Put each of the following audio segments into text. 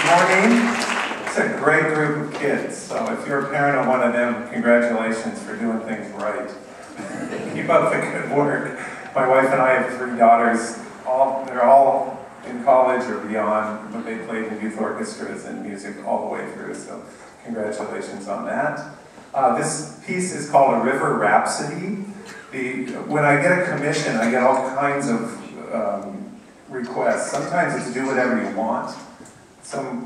morning. It's a great group of kids, so if you're a parent of one of them, congratulations for doing things right. Keep up the good work. My wife and I have 3 daughters. They're all in college or beyond, but they played in youth orchestras and music all the way through, so congratulations on that. This piece is called a River Rhapsody. When I get a commission, I get all kinds of requests. Sometimes it's do whatever you want.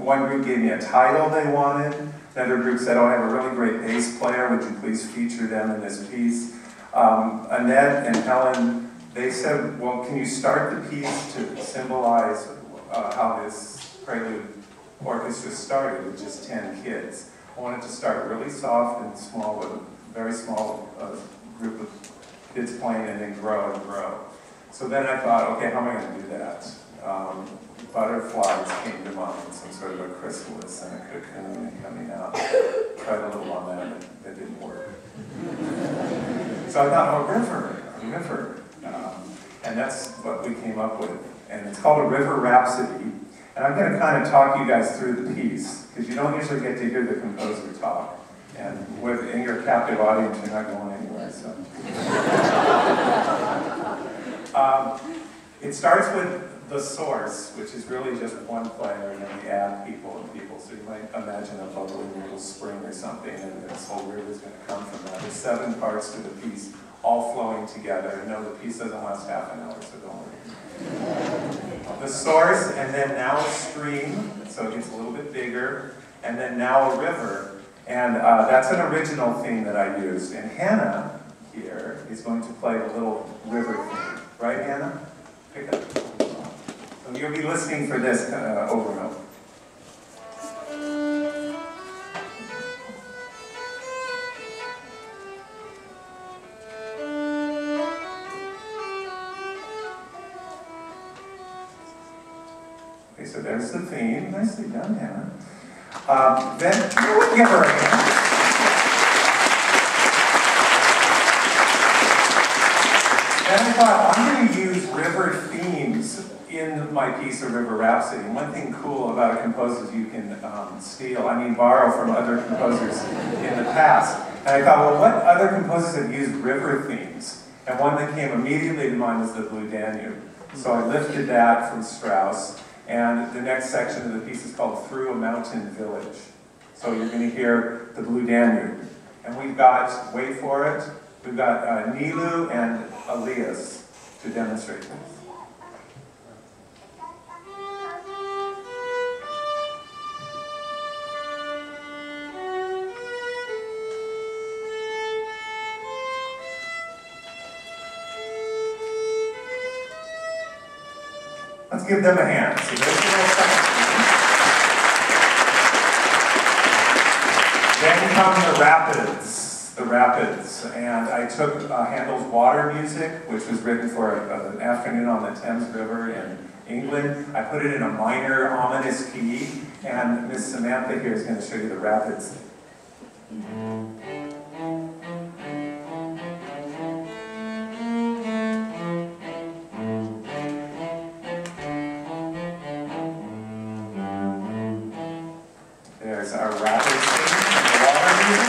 One group gave me a title they wanted. Another group said, oh, I have a really great bass player. Would you please feature them in this piece? Annette and Helen, they said, well, can you start the piece to symbolize how this Prelude orchestra started with just 10 kids. I wanted to start really soft and small with a very small group of kids playing and then grow and grow. So then I thought, okay, how am I going to do that? Butterflies came to mind, some sort of a chrysalis and a cocoon coming out. Tried a little on that, but it didn't work. So I thought, oh, a river. And that's what we came up with. And it's called a River Rhapsody. And I'm going to kind of talk you guys through the piece, because you don't usually get to hear the composer talk. And in your captive audience, you're not going anywhere. So. It starts with the source, which is really just one player, and then we add people and people. So you might imagine a bubbling little spring or something, and this whole river is going to come from that. There's 7 parts to the piece, all flowing together. And no, the piece doesn't last half an hour, so don't worry. The source, and then now a stream, so it gets a little bit bigger, and then now a river. And that's an original theme that I used. And Hannah here is going to play the little river theme. Right, Hannah? Pick up. So you'll be listening for this over and over. Okay, so there's the theme. Nicely done, Hannah. Then you would give her a hand. And I thought, I'm going to use river themes in my piece of River Rhapsody. And one thing cool about a composer is you can borrow from other composers in the past. And I thought, well, what other composers have used river themes? And one that came immediately to mind was the Blue Danube. So I lifted that from Strauss. And the next section of the piece is called Through a Mountain Village. So you're going to hear the Blue Danube. And we've got, wait for it, we've got Nilu and Elias to demonstrate this. Let's give them a hand. So there's the little second. Then come the rapids. The rapids. And I took Handel's Water Music, which was written for an afternoon on the Thames River in England. I put it in a minor, ominous key, and Miss Samantha here is going to show you the rapids. There's our rapids theme, water music.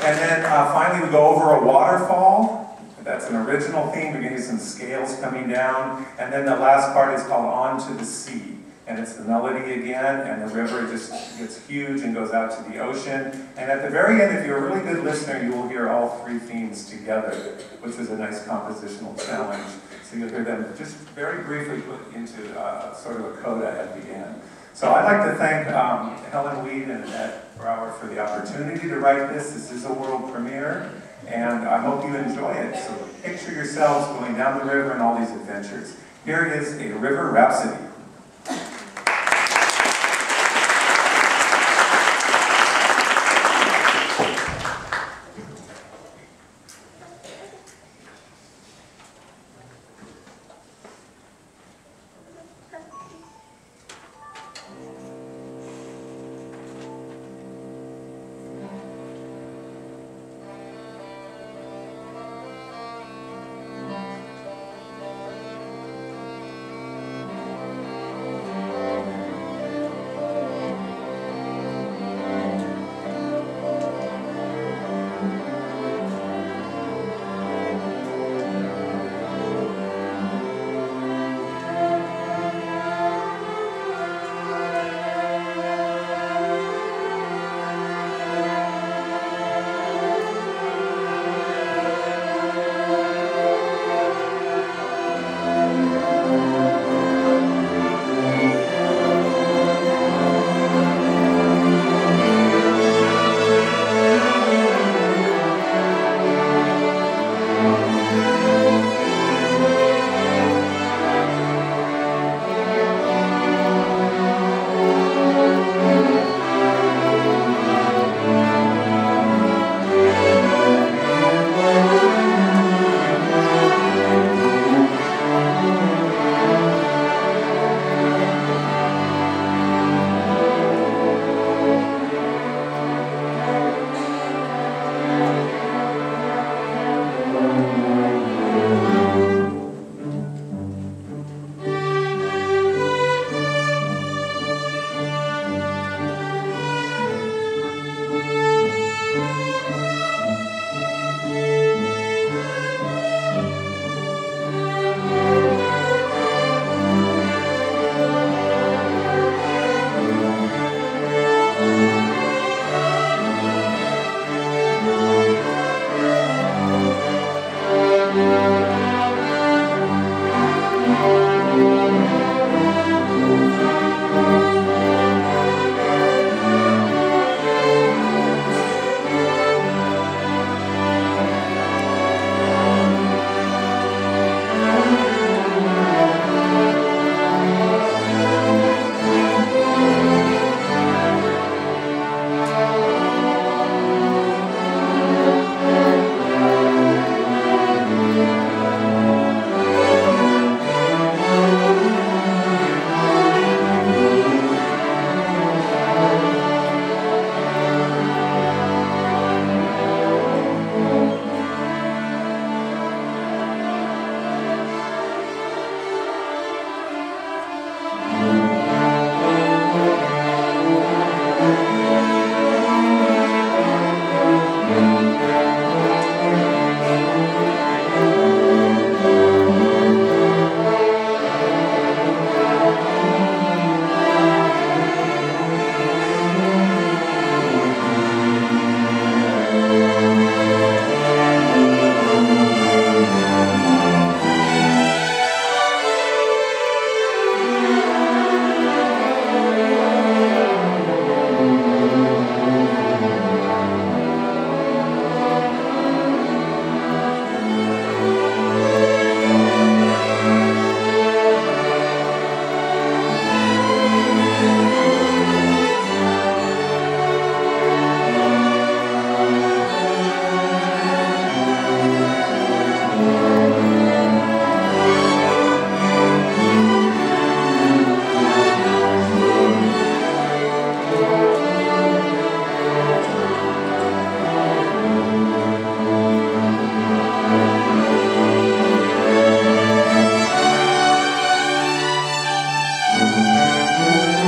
And then finally we go over a waterfall. That's an original theme. We're going to use some scales coming down. And then the last part is called On to the Sea. And it's the melody again, and the river just gets huge and goes out to the ocean. And at the very end, if you're a really good listener, you will hear all 3 themes together, which is a nice compositional challenge. So you'll hear them just very briefly put into sort of a coda at the end. So I'd like to thank Helen Weed and Annette Brower for the opportunity to write this. This is a world premiere, and I hope you enjoy it. So picture yourselves going down the river and all these adventures. Here is a River Rhapsody. Thank you.